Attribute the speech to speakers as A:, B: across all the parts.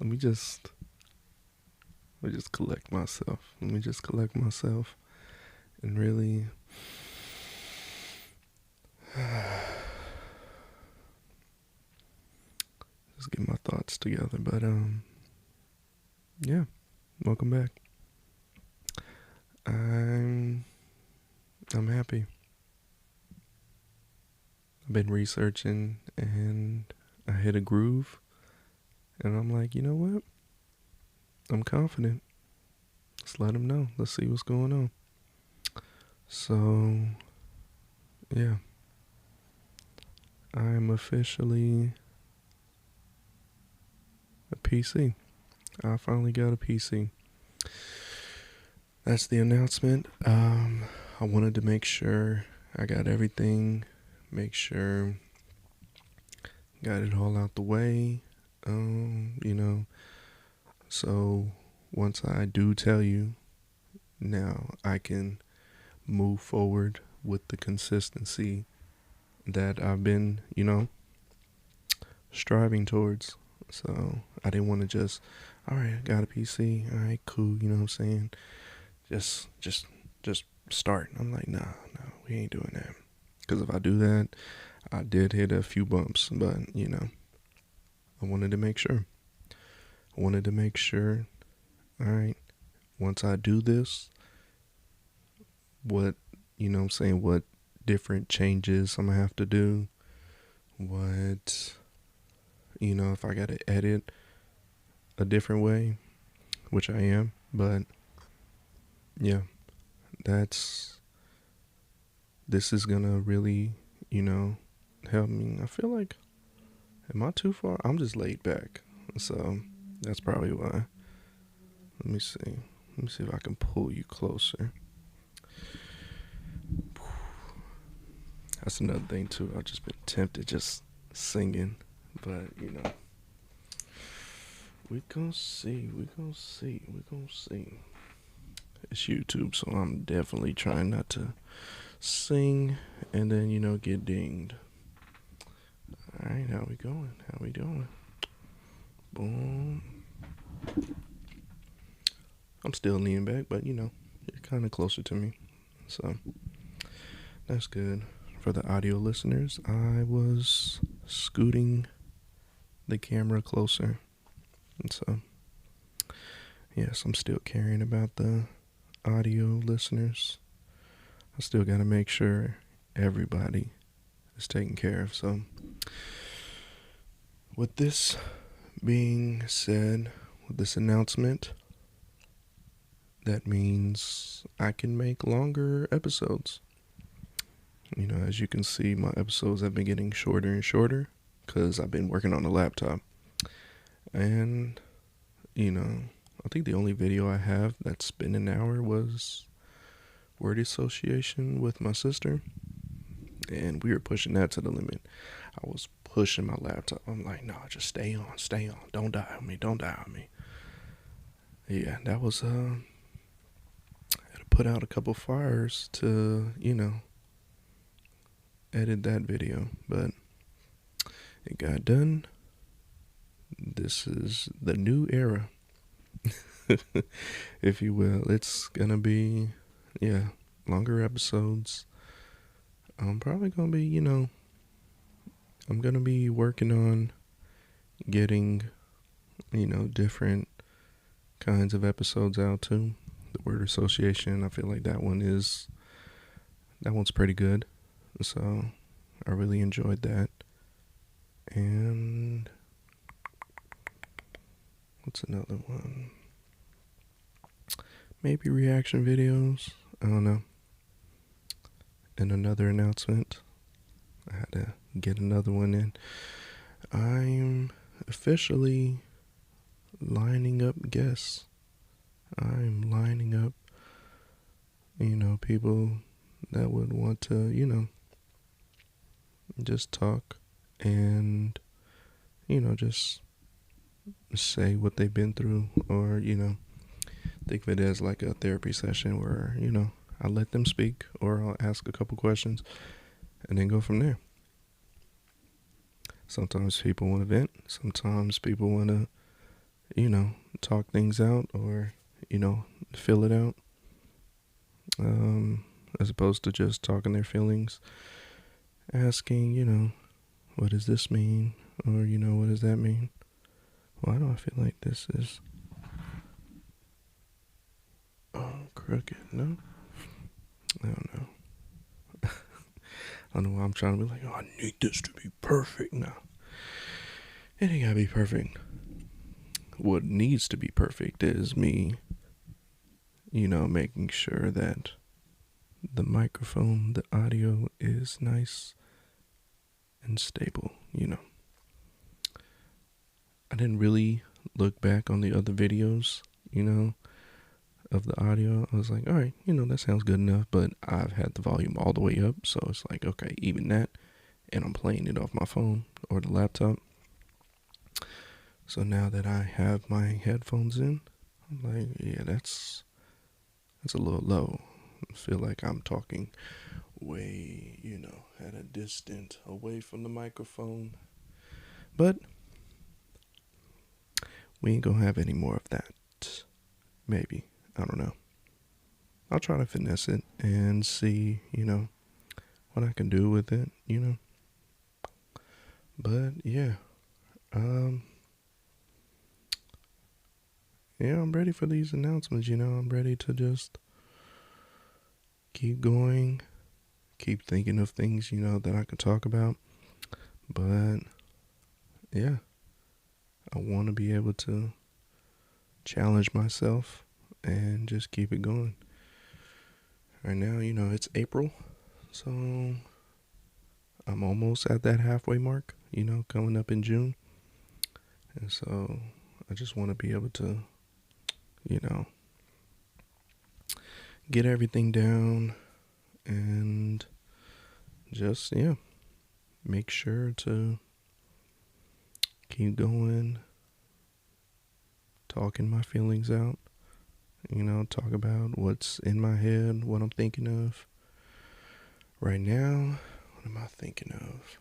A: let me just collect myself. Let me just collect myself and really just get my thoughts together. But yeah, welcome back. I'm happy. I've been researching and I hit a groove and I'm like, you know what? I'm confident. Let's let them know. Let's see what's going on. So, yeah. I'm officially a PC. I finally got a PC. That's the announcement. I wanted to make sure I got everything, make sure got it all out the way. You know, so once I do tell you, now I can move forward with the consistency that I've been, striving towards. So I didn't want to just, all right, I got a PC. All right, cool. You know what I'm saying? Just start. I'm like, no, we ain't doing that. Because if I do that, I did hit a few bumps, but I wanted to make sure. All right, once I do this, what, what different changes I'm going to have to do, what, if I got to edit a different way, which I am, but yeah, this is going to really, help me. I feel like, am I too far? I'm just laid back. So that's probably why. Let me see if I can pull you closer. That's another thing too. I've just been tempted just singing, but we gonna see. It's YouTube, so I'm definitely trying not to sing and then get dinged. All right, how we doing? Boom. I'm still leaning back, but you're kind of closer to me, so that's good. For the audio listeners, I was scooting the camera closer, and so yes, I'm still caring about the audio listeners. I still got to make sure everybody is taken care of. So with this being said, with this announcement, that means I can make longer episodes. As you can see, my episodes have been getting shorter and shorter because I've been working on the laptop. And, I think the only video I have that's been an hour was word association with my sister. And we were pushing that to the limit. I was pushing my laptop. I'm like, no, just stay on. Don't die on me. Yeah, that was, I had to put out a couple fires to, edit that video, but it got done. This is the new era, if you will. It's gonna be, longer episodes. I'm probably gonna be, I'm gonna be working on getting, different kinds of episodes out too. The word association, I feel like that one's pretty good. So I really enjoyed that. And what's another one? Maybe reaction videos. I don't know. And another announcement. I had to get another one in. I'm officially lining up guests. I'm lining up, people that would want to, just talk and, just say what they've been through, or, think of it as like a therapy session where, I let them speak or I'll ask a couple questions and then go from there. Sometimes people want to vent. Sometimes people want to, talk things out, or, fill it out, as opposed to just talking their feelings, asking, what does this mean? Or, what does that mean? Why do I feel like this is crooked? No? I don't know. I don't know why I'm trying to be like, oh, I need this to be perfect. No. It ain't gotta be perfect. What needs to be perfect is me, making sure that the microphone, the audio is nice and stable. I didn't really look back on the other videos, of the audio. I was like, all right, that sounds good enough, but I've had the volume all the way up, so it's like, okay, even that, and I'm playing it off my phone or the laptop. So now that I have my headphones in, I'm like, yeah, that's a little low. I feel like I'm talking way, at a distance away from the microphone. But we ain't gonna have any more of that. Maybe. I don't know. I'll try to finesse it and see, what I can do with it, But yeah. Yeah, I'm ready for these announcements, I'm ready to just keep going, keep thinking of things, that I could talk about. But yeah, I want to be able to challenge myself and just keep it going. Right now, it's April, so I'm almost at that halfway mark, coming up in June. And so I just want to be able to, get everything down and just, make sure to keep going, talking my feelings out, talk about what's in my head, what I'm thinking of. Right now, what am I thinking of?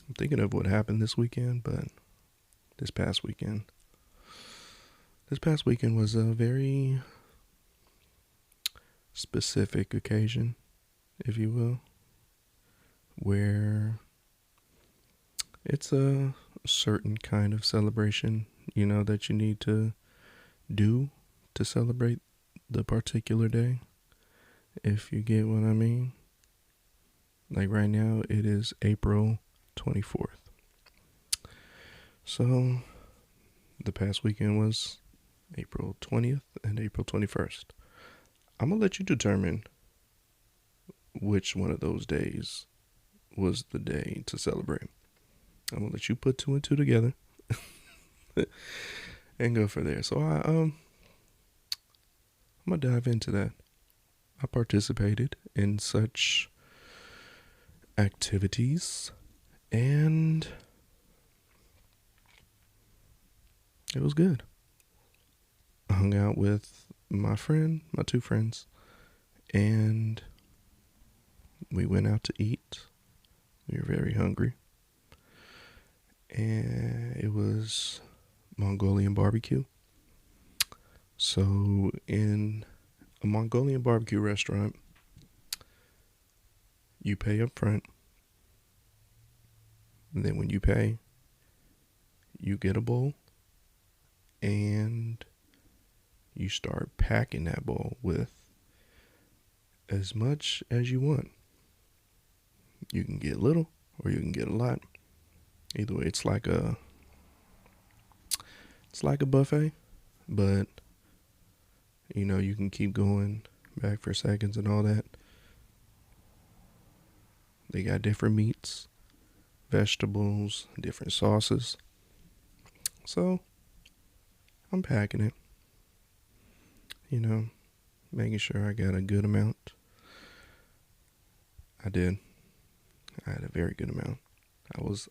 A: I'm thinking of what happened this weekend, but this past weekend. This past weekend was a very specific occasion, if you will, where it's a certain kind of celebration, that you need to do to celebrate the particular day, if you get what I mean. Like right now, it is April 24th. So the past weekend was April 20th and April 21st. I'm going to let you determine which one of those days was the day to celebrate. I'm going to let you put two and two together and go for there. So I'm going to dive into that. I participated in such activities, and it was good. I hung out with my two friends, and we went out to eat. We were very hungry, and it was Mongolian barbecue. So in a Mongolian barbecue restaurant, you pay up front, and then when you pay, you get a bowl, and you start packing that bowl with as much as you want. You can get little or you can get a lot. Either way, it's like a buffet, but you can keep going back for seconds and all that. They got different meats, vegetables, different sauces. So I'm packing it, making sure I got a good amount. I did. I had a very good amount.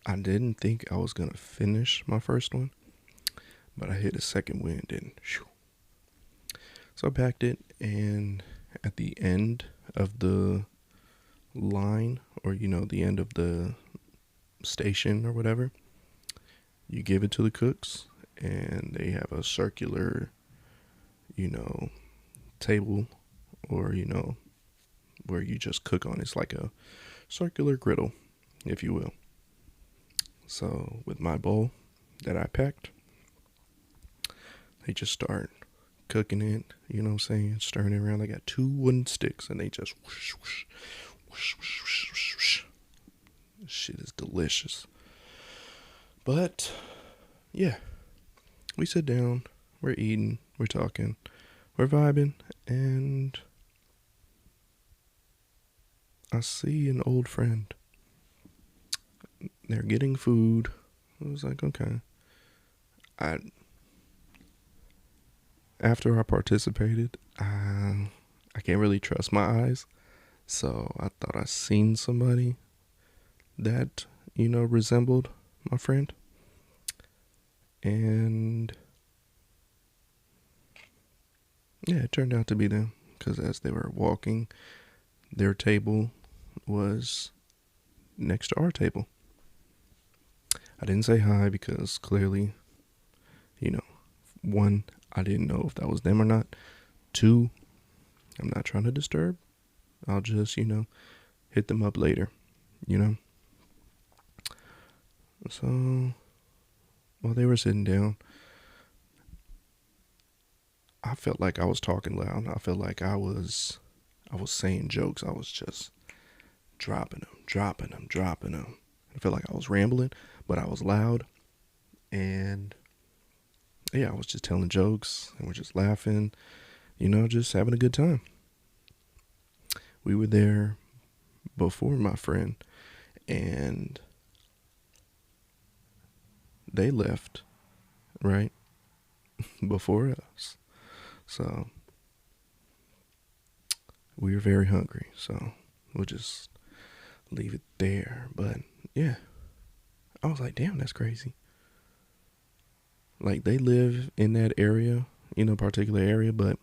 A: I didn't think I was gonna finish my first one, but I hit a second wind and shoo. So I packed it, and at the end of the line, or the end of the station or whatever, You give it to the cooks, and they have a circular, you know, table, or, where you just cook on. It's like a circular griddle, if you will. So with my bowl that I packed, they just start cooking it, you know what I'm saying, stirring it around. They got 2 wooden sticks, and they just whoosh, whoosh, whoosh, whoosh, whoosh, whoosh, whoosh. This shit is delicious. But yeah, we sit down, we're eating, we're talking, we're vibing, and I see an old friend. They're getting food. I was like, okay. After I participated, I can't really trust my eyes. So I thought I seen somebody that, resembled my friend. And yeah, it turned out to be them. Because as they were walking, their table was next to our table. I didn't say hi because clearly, one, I didn't know if that was them or not. 2, I'm not trying to disturb. I'll just, hit them up later, So while they were sitting down, I felt like I was talking loud. I felt like I was saying jokes. I was just dropping them. I felt like I was rambling, but I was loud. And yeah, I was just telling jokes, and we're just laughing, just having a good time. We were there before my friend, and they left, right, before us. So we were very hungry, so we'll just leave it there. But yeah, I was like, damn, that's crazy. Like, they live in that area, particular area, but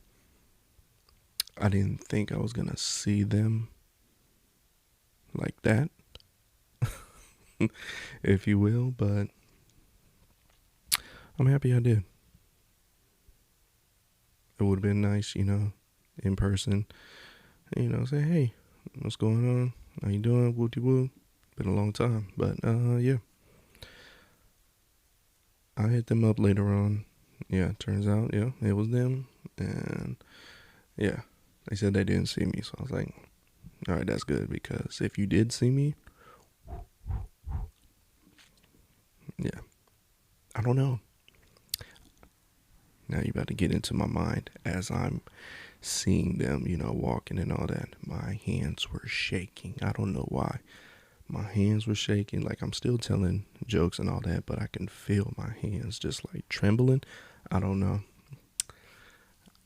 A: I didn't think I was going to see them like that, if you will, but I'm happy I did. It would have been nice, in person, say, hey, what's going on? How you doing? Wooty-woo. Been a long time, but yeah. I hit them up later on. Yeah, turns out, yeah, it was them. And yeah, they said they didn't see me. So I was like, all right, that's good, because if you did see me, yeah, I don't know. Now you're about to get into my mind as I'm seeing them, walking and all that. My hands were shaking. I don't know why. My hands were shaking. Like, I'm still telling jokes and all that, but I can feel my hands just like trembling. I don't know.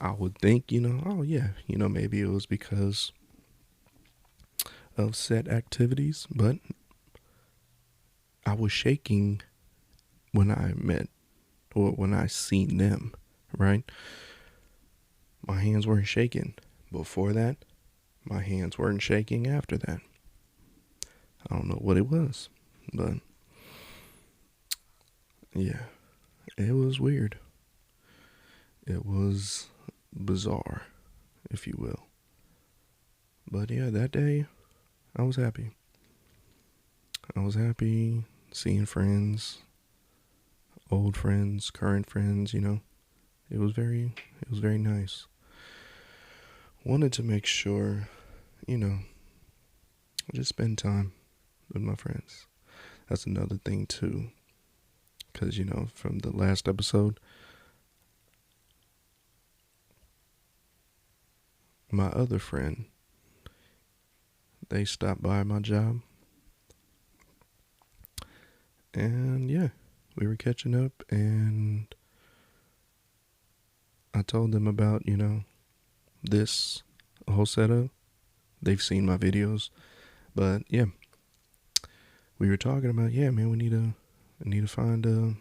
A: I would think, oh yeah, maybe it was because of set activities, but I was shaking when I met, or when I seen them, right? My hands weren't shaking before that. My hands weren't shaking after that. I don't know what it was, but yeah, it was weird. It was bizarre, if you will. But yeah, that day, I was happy. I was happy seeing friends, old friends, current friends, It was very nice. Wanted to make sure, just spend time with my friends. That's another thing too. Because, from the last episode, my other friend, they stopped by my job. And yeah, we were catching up, and I told them about, this whole setup. They've seen my videos. But yeah, we were talking about, yeah, man, we need to find the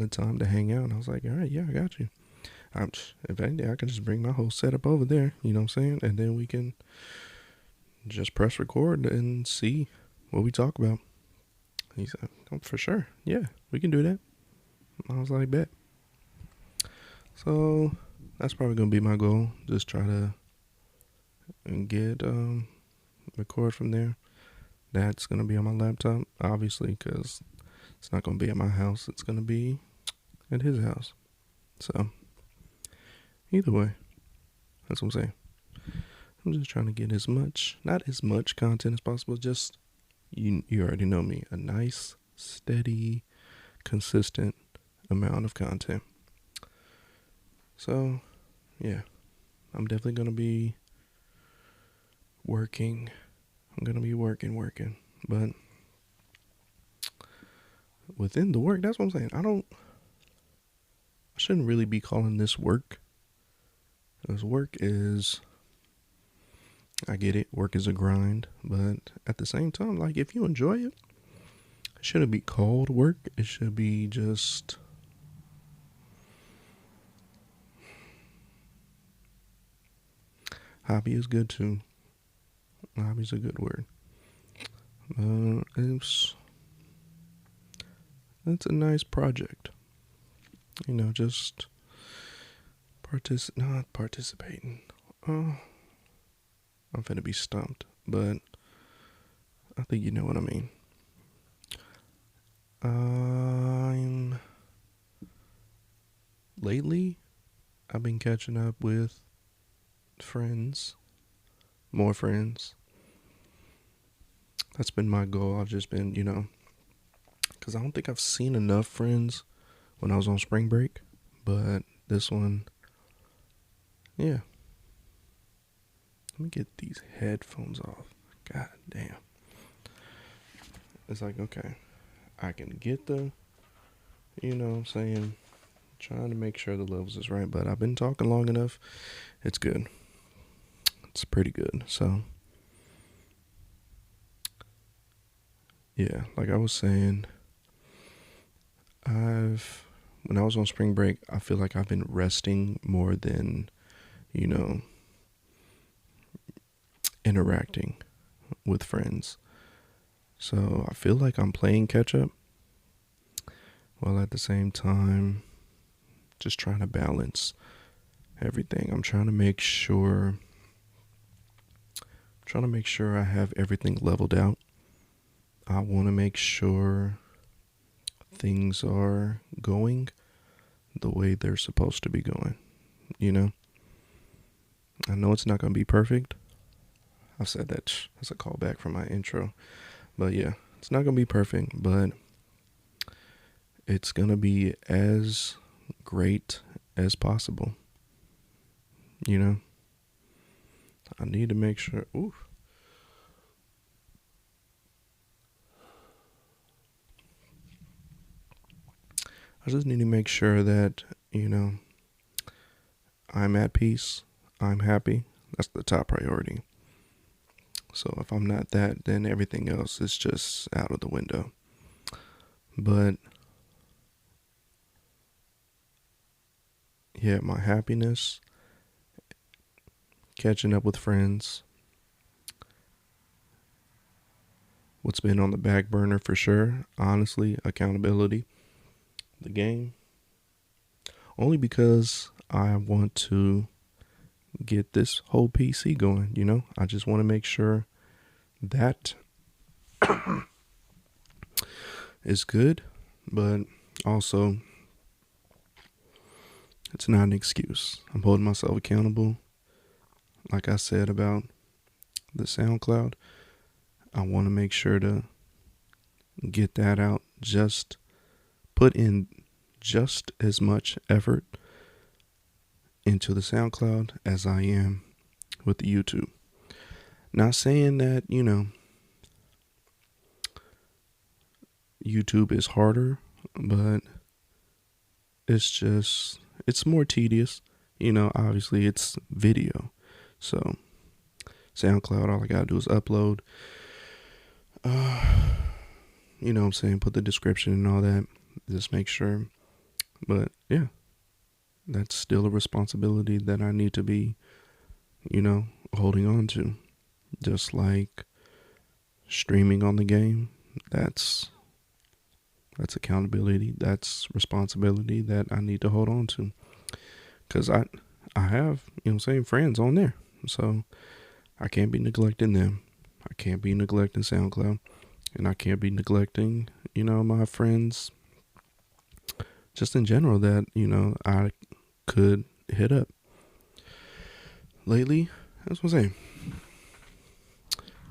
A: time to hang out. And I was like, all right, yeah, I got you. If anything, I can just bring my whole setup over there, you know what I'm saying? And then we can just press record and see what we talk about. He said, oh, for sure. Yeah, we can do that. I was like, bet. So that's probably going to be my goal. Just try to get, record from there. That's going to be on my laptop, obviously, because it's not going to be at my house. It's going to be at his house. So either way, that's what I'm saying. I'm just trying to get not as much content as possible, just, you already know me, a nice, steady, consistent amount of content. So, yeah, I'm definitely going to be working. I'm going to be working. But within the work, that's what I'm saying. I shouldn't really be calling this work. Because work is, I get it, work is a grind. But at the same time, like, if you enjoy it, it shouldn't be called work. It should be just, hobby is good too. Hobby's a good word. It's a nice project. Just not participating. I'm finna be stumped, but I think you know what I mean. Lately, I've been catching up with friends, more friends. That's been my goal. I've just been, because I don't think I've seen enough friends when I was on spring break, but this one, yeah. Let me get these headphones off. God damn. It's like, okay, I can get the, trying to make sure the levels is right, but I've been talking long enough. It's good. It's pretty good. So, yeah, like I was saying, when I was on spring break, I feel like I've been resting more than, interacting with friends. So I feel like I'm playing catch up, while at the same time just trying to balance everything. I'm trying to make sure I have everything leveled out. I want to make sure things are going the way they're supposed to be going. I know it's not going to be perfect. I've said that as a callback from my intro. But yeah, it's not going to be perfect, but it's going to be as great as possible. I need to make sure. Oof. I just need to make sure that, I'm at peace. I'm happy. That's the top priority. So if I'm not that, then everything else is just out of the window. But yeah, my happiness, catching up with friends, what's been on the back burner for sure, honestly, accountability, the game. Only because I want to get this whole PC going, I just want to make sure that is good, but also it's not an excuse. I'm holding myself accountable. Like I said about the SoundCloud, I want to make sure to get that out, just put in just as much effort into the SoundCloud as I am with the YouTube. Not saying that, YouTube is harder, but it's more tedious. Obviously it's video. So SoundCloud, all I gotta do is upload. What I'm saying? Put the description and all that. Just make sure. But yeah, that's still a responsibility that I need to be, holding on to. Just like streaming on the game, that's That's accountability. That's responsibility that I need to hold on to. Because I have, friends on there. So I can't be neglecting them. I can't be neglecting SoundCloud. And I can't be neglecting, my friends just in general that, I could hit up. Lately, that's what I'm saying.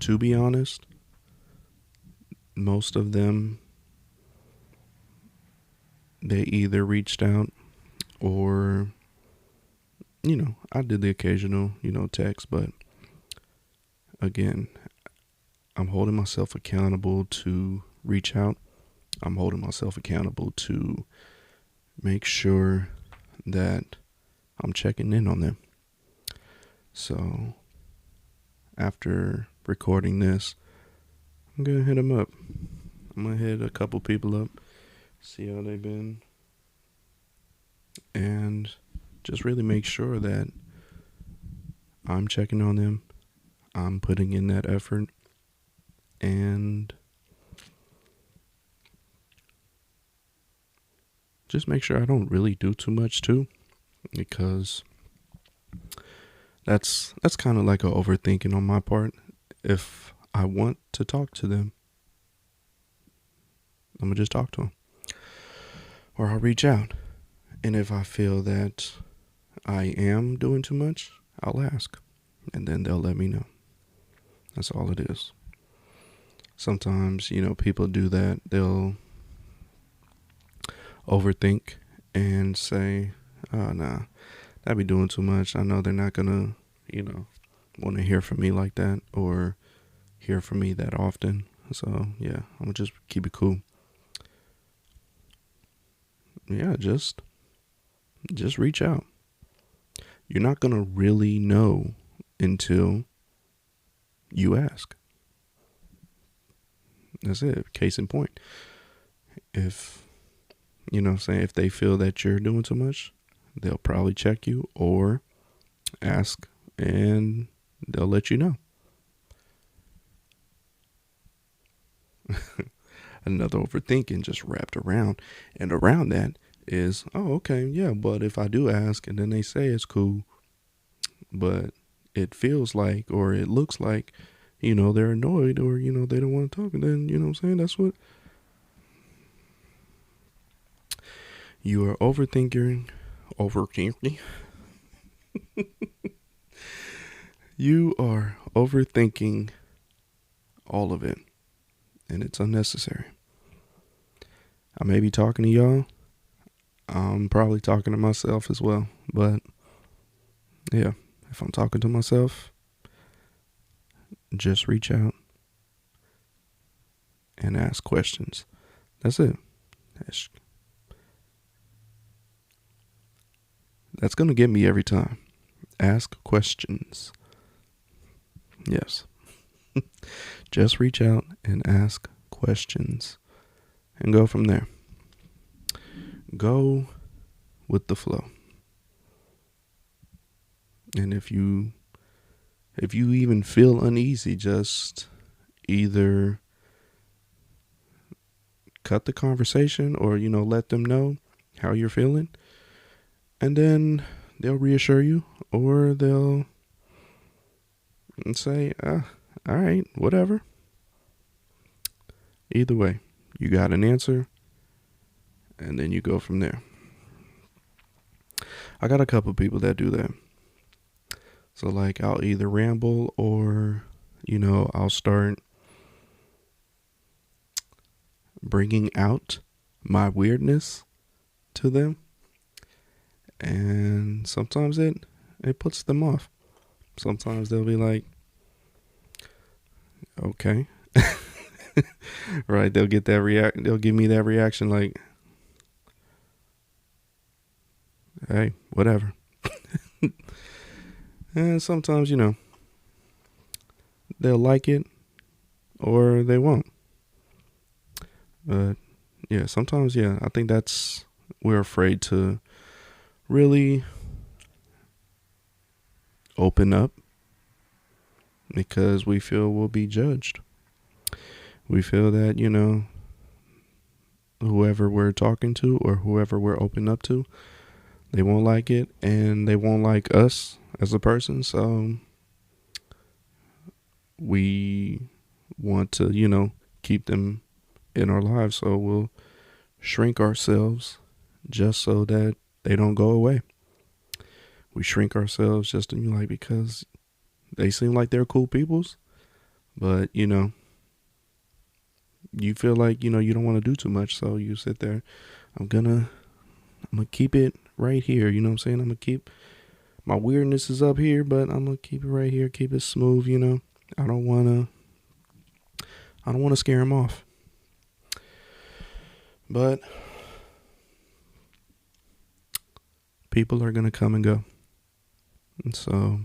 A: To be honest, most of them, they either reached out or, I did the occasional, text, but again, I'm holding myself accountable to reach out. I'm holding myself accountable to make sure that I'm checking in on them. So after recording this, I'm going to hit them up. I'm going to hit a couple people up, see how they've been, and just really make sure that I'm checking on them. I'm putting in that effort, and just make sure I don't really do too much too, because that's kind of like a overthinking on my part. If I want to talk to them, I'm gonna just talk to them, or I'll reach out. And if I feel that I am doing too much, I'll ask, and then they'll let me know. That's all it is. Sometimes, people do that. They'll overthink and say, oh, nah, that'd be doing too much. I know they're not gonna, want to hear from me like that or hear from me that often. So, yeah, I'm gonna just keep it cool. Yeah, just reach out. You're not gonna really know until you ask. That's it. Case in point. If, if they feel that you're doing too much, they'll probably check you or ask, and they'll let you know. Another overthinking just wrapped around. And around that is, oh, okay, yeah, but if I do ask and then they say it's cool, but it feels like, or it looks like, they're annoyed or, they don't want to talk, and then, what I'm saying, that's what you are overthinking. You are overthinking all of it, and it's unnecessary. I may be talking to y'all. I'm probably talking to myself as well, but yeah, if I'm talking to myself, just reach out and ask questions. That's it. That's going to get me every time. Ask questions. Yes. Just reach out and ask questions and go from there. Go with the flow. And if you even feel uneasy, just either cut the conversation or, let them know how you're feeling. And then they'll reassure you, or they'll say, all right, whatever. Either way, you got an answer, and then you go from there. I got a couple people that do that. So, like, I'll either ramble or, I'll start bringing out my weirdness to them. And sometimes it puts them off. Sometimes they'll be like, okay. Right, they'll get that they'll give me that reaction like, hey, whatever. And sometimes, they'll like it or they won't. But yeah, sometimes, yeah, I think we're afraid to really open up because we feel we'll be judged. We feel that, whoever we're talking to or whoever we're open up to, they won't like it and they won't like us as a person. So we want to, keep them in our lives. So we'll shrink ourselves just so that they don't go away. We shrink ourselves just to be like, because they seem like they're cool peoples, but you feel like, you don't want to do too much. So you sit there, I'm gonna keep it right here. You know what I'm saying? I'm gonna keep my weirdness is up here, but I'm gonna keep it right here, keep it smooth, I don't wanna scare him off. But people are gonna come and go. And so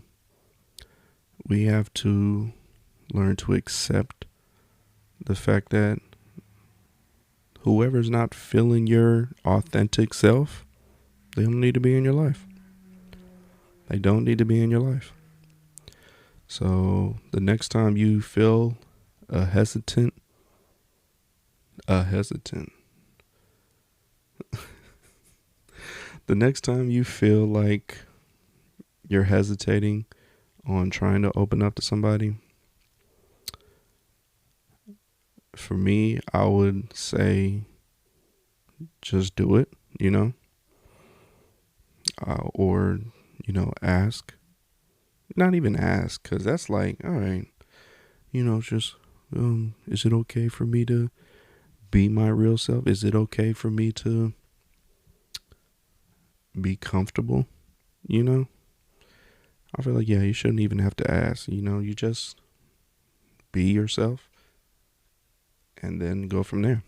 A: we have to learn to accept the fact that whoever's not feeling your authentic self, they don't need to be in your life. They don't need to be in your life. So the next time you feel hesitant, the next time you feel like you're hesitating on trying to open up to somebody, for me, I would say just do it, or, ask. Not even ask, because that's like, all right, just, is it okay for me to be my real self? Is it okay for me to be comfortable? I feel like, yeah, you shouldn't even have to ask, you just be yourself and then go from there.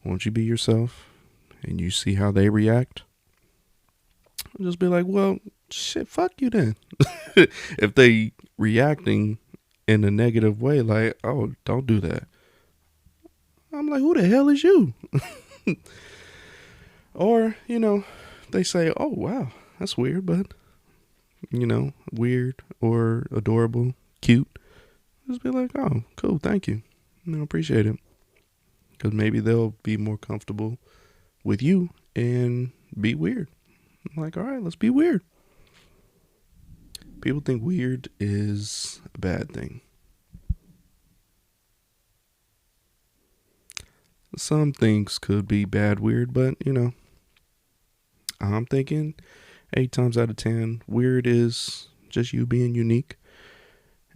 A: Once you be yourself and you see how they react, just be like, well, shit, fuck you then. If they reacting in a negative way, like, oh, don't do that, I'm like, who the hell is you? Or, they say, oh, wow, that's weird, but, weird or adorable, cute. Just be like, oh, cool, thank you. Appreciate it. Because maybe they'll be more comfortable with you and be weird. I'm like, all right, let's be weird. People think weird is a bad thing. Some things could be bad weird, but, I'm thinking 8 times out of 10, weird is just you being unique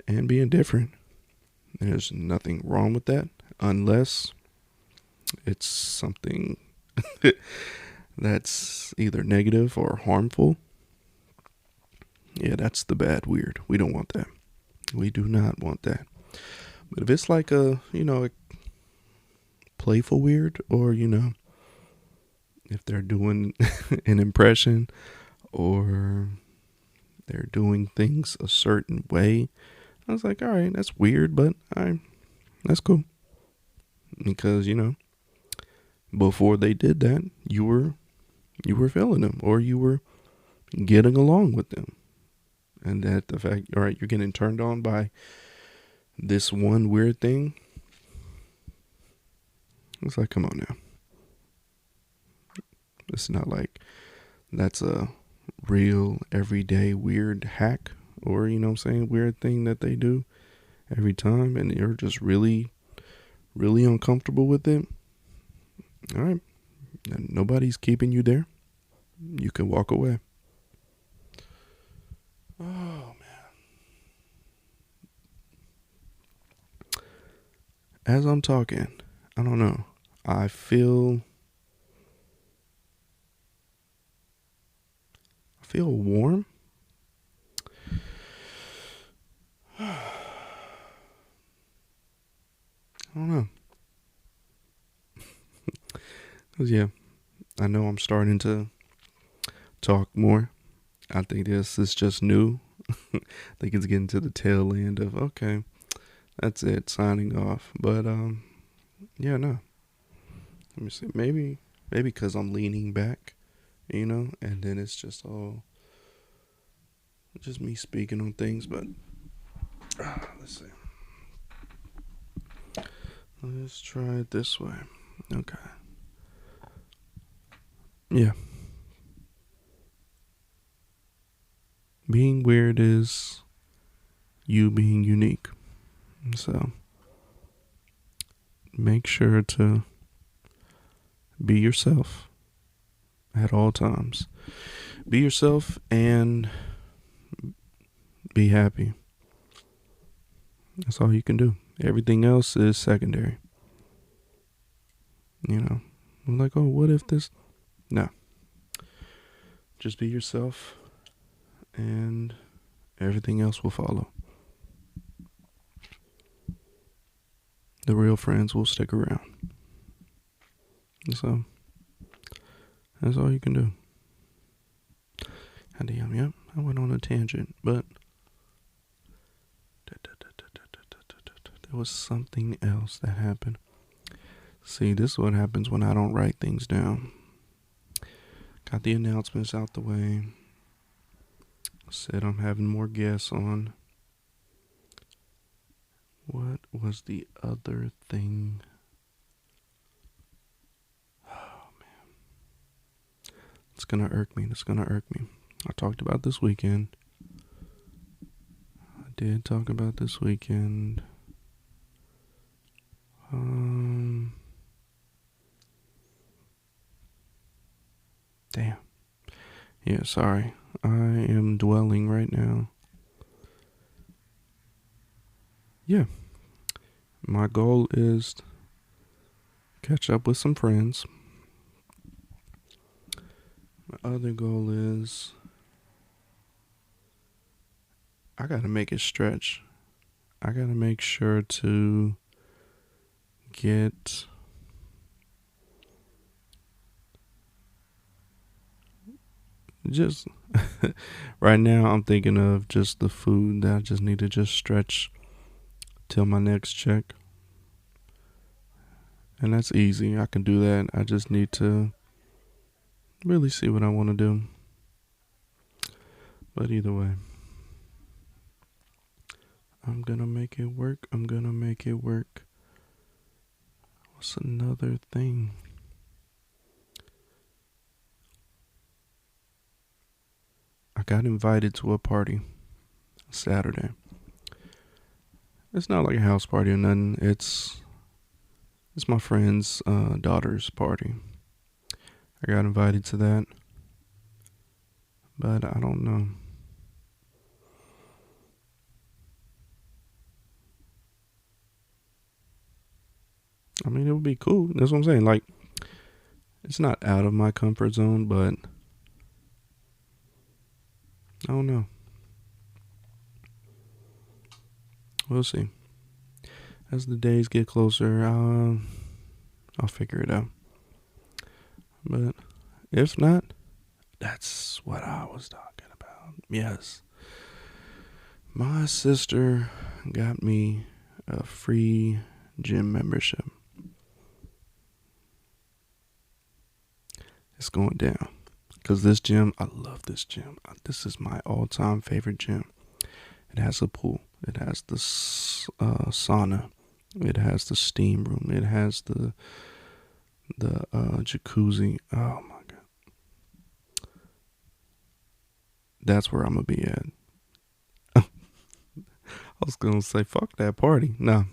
A: and being different. There's nothing wrong with that unless it's something that's either negative or harmful. Yeah, that's the bad weird. We don't want that. We do not want that. But if it's like a playful weird, or, if they're doing an impression or they're doing things a certain way, I was like, all right, that's weird, but that's cool. Because, before they did that, you were feeling them, or you were getting along with them. And that the fact, all right, you're getting turned on by this one weird thing. It's like, come on now. It's not like that's a real everyday weird hack, or, weird thing that they do every time, and you're just really, really uncomfortable with it. All right. And nobody's keeping you there. You can walk away. Oh, man. As I'm talking, I don't know. I feel warm. I don't know. 'Cause yeah, I know I'm starting to talk more. I think this is just new. I think it's getting to the tail end of, okay, that's it, signing off. But yeah, no. Let me see. Maybe because I'm leaning back, and then it's just me speaking on things. But let's see. Let's try it this way. Okay. Yeah. Being weird is you being unique. So make sure to be yourself at all times. Be yourself and be happy. That's all you can do. Everything else is secondary. I'm like, oh, what if this? No. Just be yourself and everything else will follow. The real friends will stick around. So that's all you can do. Damn, yep, I went on a tangent, but there was something else that happened. See, this is what happens when I don't write things down. Got the announcements out the way. Said I'm having more guests on. What was the other thing? Oh, man. It's gonna irk me. I talked about this weekend. I did talk about this weekend. Damn. Yeah, sorry. I am dwelling right now. Yeah. My goal is to catch up with some friends. My other goal is I gotta make it stretch. I gotta make sure to get just right now I'm thinking of just the food that I just need to just stretch till my next check. And that's easy. I can do that. I just need to really see what I want to do. But either way, I'm gonna make it work. What's another thing? I got invited to a party Saturday. It's not like a house party or nothing. It's my friend's daughter's party. I got invited to that, but I don't know. I mean, it would be cool. That's what I'm saying. Like, it's not out of my comfort zone, but I don't know. We'll see. As the days get closer, I'll figure it out. But if not, that's what I was talking about. Yes. My sister got me a free gym membership. It's going down. Because this gym, I love this gym. This is my all-time favorite gym. It has a pool. It has the sauna. It has the steam room. It has the jacuzzi. Oh my god. That's where I'm gonna be at. I was gonna say fuck that party. No.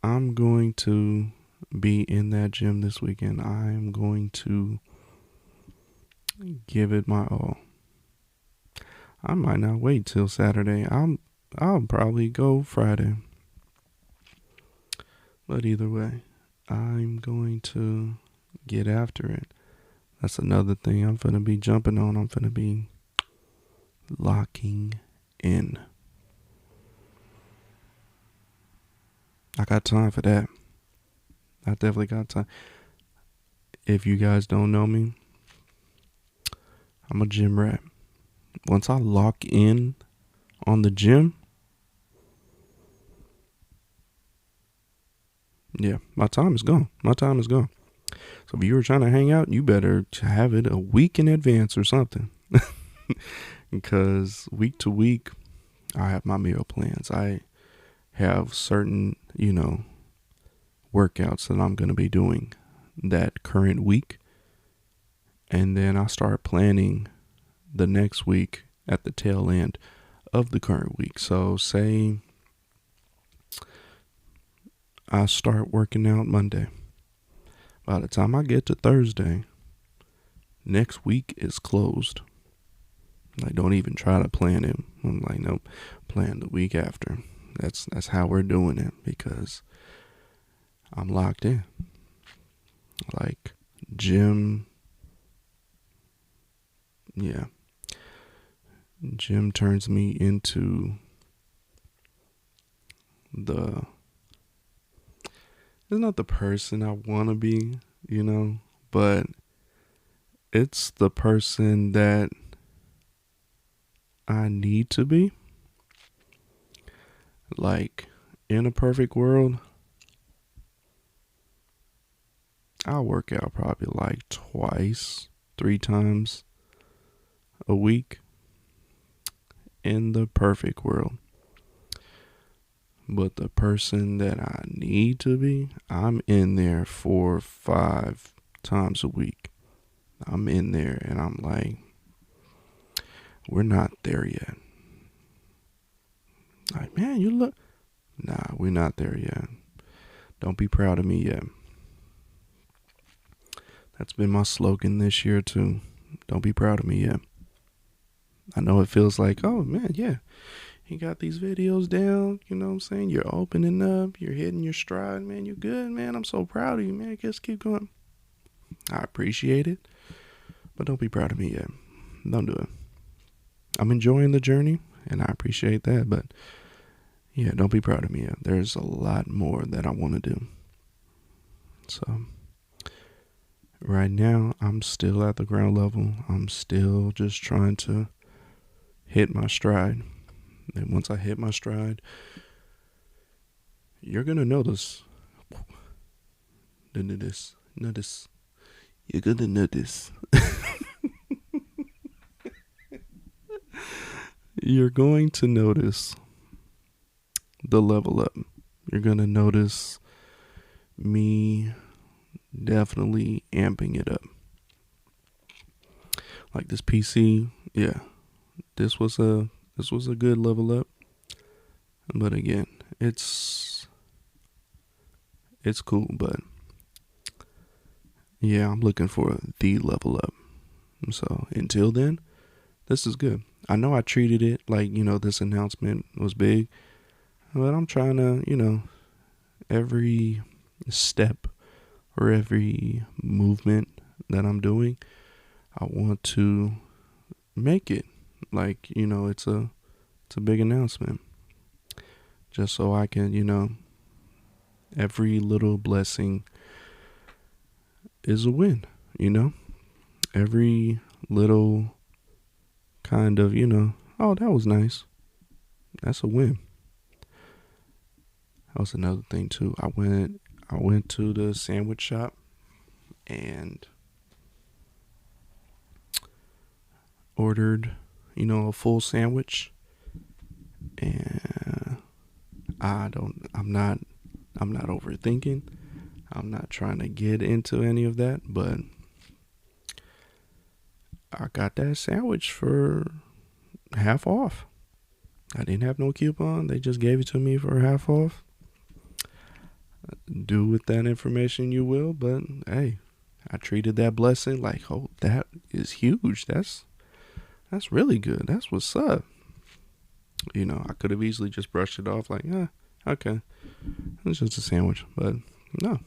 A: I'm going to be in that gym this weekend. I am going to give it my all. I might not wait till Saturday. I'll probably go Friday. But either way, I'm going to get after it. That's another thing I'm gonna be jumping on. I'm gonna be locking in. I got time for that. I definitely got time. If you guys don't know me, I'm a gym rat. Once I lock in on the gym, yeah, my time is gone. So if you were trying to hang out, you better have it a week in advance or something. Because week to week, I have my meal plans. I have certain, workouts that I'm going to be doing that current week. And then I start planning the next week at the tail end of the current week. So say I start working out Monday. By the time I get to Thursday, next week is closed. Like, don't even try to plan it. I'm like, nope, plan the week after. That's how we're doing it, because I'm locked in. Like, gym, yeah. Gym turns me into it's not the person I want to be, but it's the person that I need to be. Like, in a perfect world, I'll work out probably like twice, 3 times a week. In the perfect world. But the person that I need to be, I'm in there 4-5 times a week. I'm in there and I'm like, we're not there yet. Like, man, you look. Nah, we're not there yet. Don't be proud of me yet. That's been my slogan this year too. Don't be proud of me yet. I know it feels like, oh man, yeah, you got these videos down, you know what I'm saying? You're opening up, you're hitting your stride, man. You good, man. I'm so proud of you, man. Just keep going. I appreciate it, but don't be proud of me yet. Don't do it. I'm enjoying the journey, and I appreciate that, but yeah, don't be proud of me yet. There's a lot more that I want to do. So right now, I'm still at the ground level. I'm still just trying to hit my stride. And once I hit my stride, you're going to notice. Notice. You're going to notice. You're going to notice the level up. You're going to notice me definitely amping it up. Like this PC, yeah. This was a good level up. But again, it's cool, but yeah, I'm looking for the level up. So until then, this is good. I know I treated it like, this announcement was big, but I'm trying to, every step or every movement that I'm doing, I want to make it like, it's a big announcement. Just so I can, every little blessing is a win, Every little kind of, oh, that was nice. That's a win. That was another thing too. I went to the sandwich shop and ordered, a full sandwich. And I'm not overthinking. I'm not trying to get into any of that, but I got that sandwich for half off. I didn't have no coupon. They just gave it to me for half off. Do with that information you will, but hey, I treated that blessing like, oh, that is huge. That's really good. That's what's up. I could have easily just brushed it off like, okay, it's just a sandwich. But no,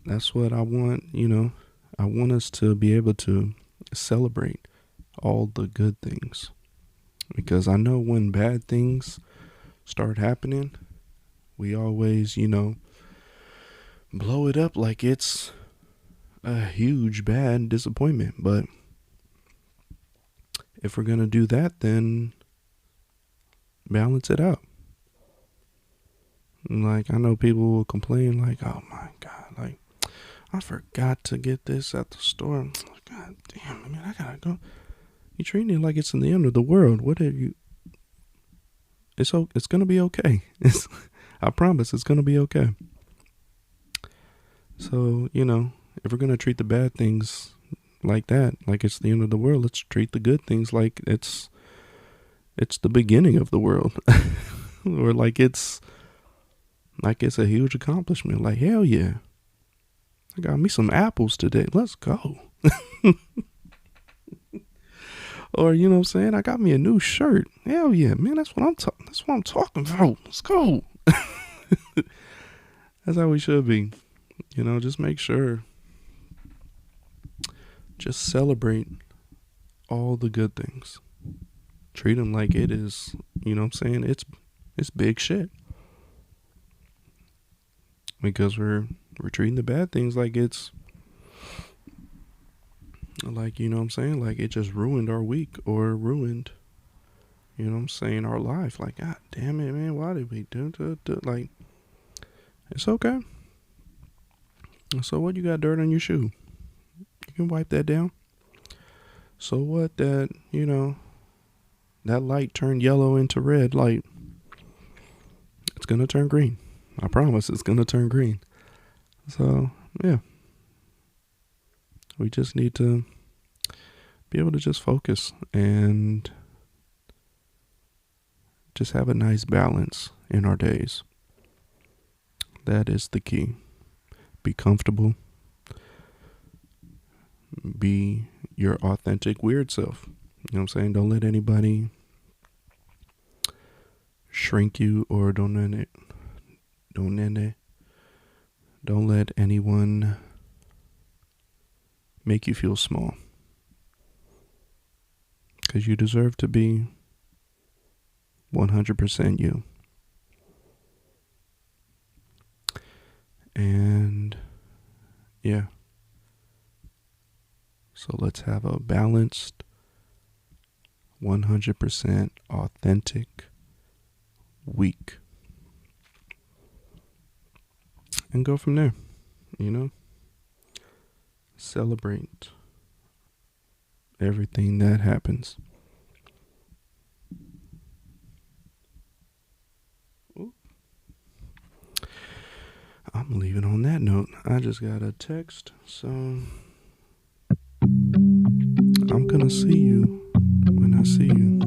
A: that's what I want. I want us to be able to celebrate all the good things, because I know when bad things start happening, we always, blow it up like it's a huge bad disappointment. But if we're going to do that, then balance it out. Like, I know people will complain like, oh my God, like, I forgot to get this at the store. God damn, I gotta go. You treating it like it's in the end of the world. What have you? It's going to be okay. I promise it's going to be okay. So, if we're going to treat the bad things like that, like it's the end of the world, let's treat the good things like it's the beginning of the world. Or like it's a huge accomplishment. Like, hell yeah. I got me some apples today. Let's go. Or, you know what I'm saying? I got me a new shirt. Hell yeah, man. That's what I'm talking about. Let's go. That's how we should be. Just make sure. Just celebrate all the good things. Treat them like it is, you know what I'm saying? It's big shit. Because we're treating the bad things like it's like, you know what I'm saying? Like it just ruined our week or ruined, you know what I'm saying, our life. Like, God damn it, man. Why did we do? Like, it's okay. So what, you got dirt on your shoe? You can wipe that down. So what, that light turned yellow into red light. It's going to turn green. I promise it's going to turn green. So, yeah. We just need to be able to just focus and just have a nice balance in our days. That is the key. Be comfortable. Be your authentic weird self. You know what I'm saying? Don't let anybody shrink you, or don't let anyone make you feel small. Because you deserve to be 100% you. And yeah. So let's have a balanced, 100% authentic week. And go from there, Celebrate everything that happens. I'm leaving on that note. I just got a text, so I'm gonna see you when I see you.